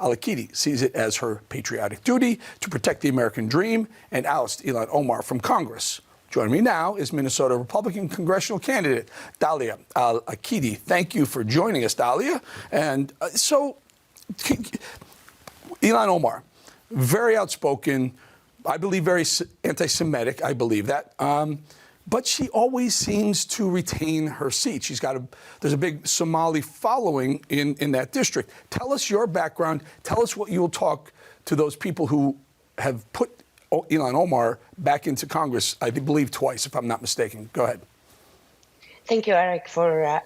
al-Aqidi sees it as her patriotic duty to protect the American dream and oust Ilhan Omar from Congress. Joining me now is Minnesota Republican congressional candidate Dalia al-Aqidi. Thank you for joining us, Dalia. And Ilhan Omar, very outspoken, I believe very anti-Semitic, I believe that. But she always seems to retain her seat. There's a big Somali following in that district. Tell us your background. Tell us what you'll talk to those people who have put Ilhan Omar back into Congress, I believe twice, if I'm not mistaken. Go ahead. Thank you, Eric, for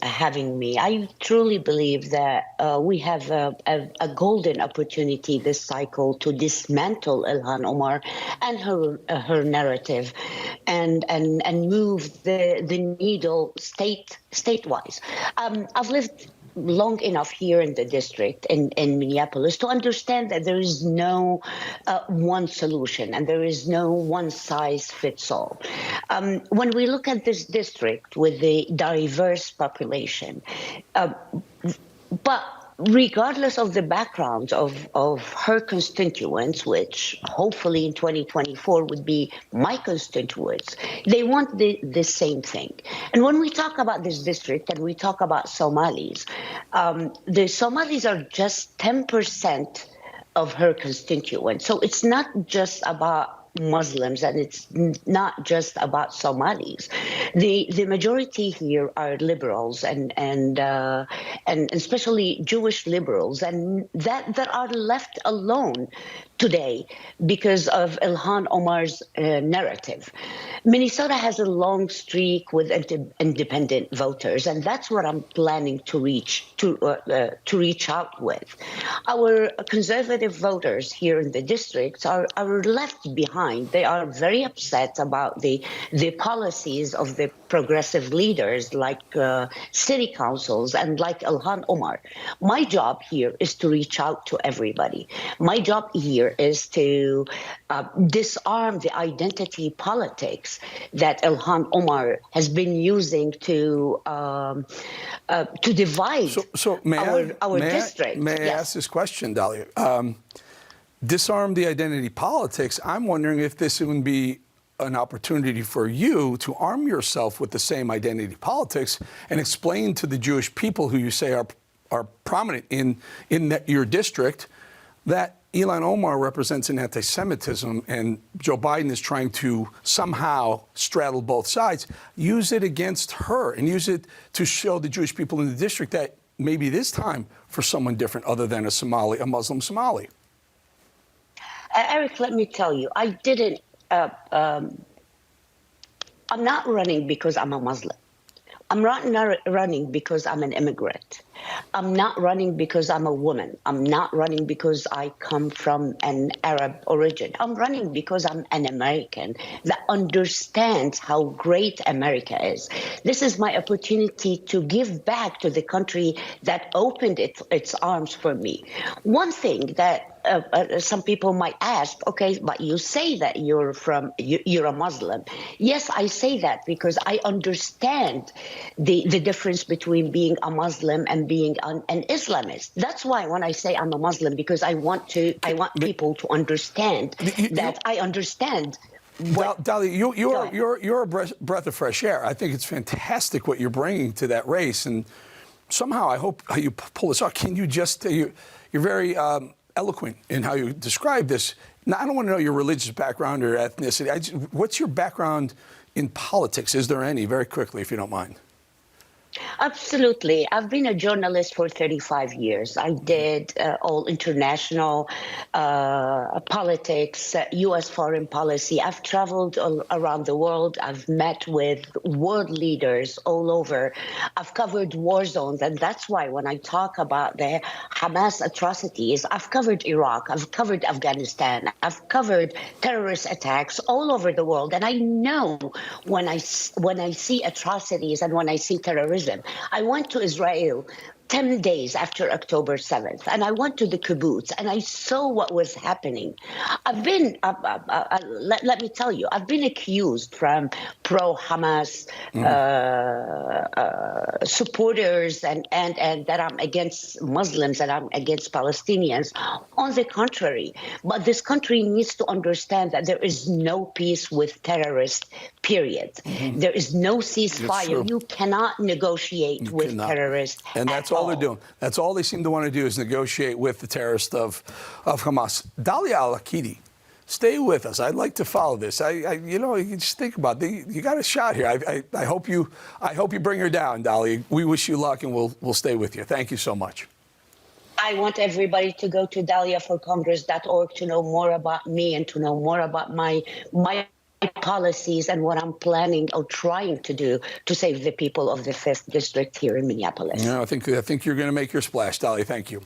having me. I truly believe that we have a golden opportunity this cycle to dismantle Ilhan Omar and her narrative, and move the needle statewise. I've lived long enough here in the district in Minneapolis to understand that there is no one solution and there is no one size fits all. When we look at this district with the diverse population, but regardless of the background of her constituents, which hopefully in 2024 would be my constituents, they want the same thing. And when we talk about this district and we talk about Somalis, the Somalis are just 10% of her constituents. So it's not just about Muslims, and it's not just about Somalis. The majority here are liberals and especially Jewish liberals, and that are left alone today because of Ilhan Omar's narrative. Minnesota has a long streak with independent voters, and that's what I'm planning to reach out with. Our conservative voters here in the districts are left behind. They are very upset about the policies of the progressive leaders like city councils and like Ilhan Omar. My job here is to reach out to everybody. My job here is to disarm the identity politics that Ilhan Omar has been using to divide our district. May I ask this question, Dalia? Disarm the identity politics. I'm wondering if this would be an opportunity for you to arm yourself with the same identity politics and explain to the Jewish people who you say are prominent in your district that Ilhan Omar represents an anti-Semitism and Joe Biden is trying to somehow straddle both sides. Use it against her and use it to show the Jewish people in the district that maybe it is time for someone different other than a Muslim Somali. Eric, let me tell you, I didn't. I'm not running because I'm a Muslim. I'm not running because I'm an immigrant. I'm not running because I'm a woman. I'm not running because I come from an Arab origin. I'm running because I'm an American that understands how great America is. This is my opportunity to give back to the country that opened its arms for me. One thing that some people might ask, okay, but you say that you're a Muslim. Yes, I say that because I understand the difference between being a Muslim and being an Islamist. That's why when I say I'm a Muslim, because I want people to understand that I understand. Dalia, you're a breath of fresh air. I think it's fantastic what you're bringing to that race, and somehow I hope you pull this off. Can you just you're very eloquent in how you describe this. Now, I don't want to know your religious background or ethnicity. What's your background in politics? Is there any? Very quickly, if you don't mind. Absolutely. I've been a journalist for 35 years. I did all international politics, U.S. foreign policy. I've traveled around the world. I've met with world leaders all over. I've covered war zones. And that's why when I talk about the Hamas atrocities, I've covered Iraq, I've covered Afghanistan, I've covered terrorist attacks all over the world. And I know when I see atrocities and when I see terrorism. I went to Israel 10 days after October 7th, and I went to the kibbutz and I saw what was happening. I've been, let me tell you, I've been accused from pro-Hamas supporters and that I'm against Muslims and I'm against Palestinians. On the contrary, but this country needs to understand that there is no peace with terrorists, period. There is no ceasefire. You cannot negotiate with terrorists. And that's all they're doing. That's all they seem to want to do is negotiate with the terrorists of Hamas. Dalia Al-Akidi, stay with us. I'd like to follow this. You know, you just think about it. You got a shot here. I hope you bring her down, Dalia. We wish you luck, and we'll stay with you. Thank you so much. I want everybody to go to daliaforcongress.org to know more about me and to know more about my policies and what I'm planning or trying to do to save the people of the 5th District here in Minneapolis. Yeah, I think you're going to make your splash, Dalia. Thank you.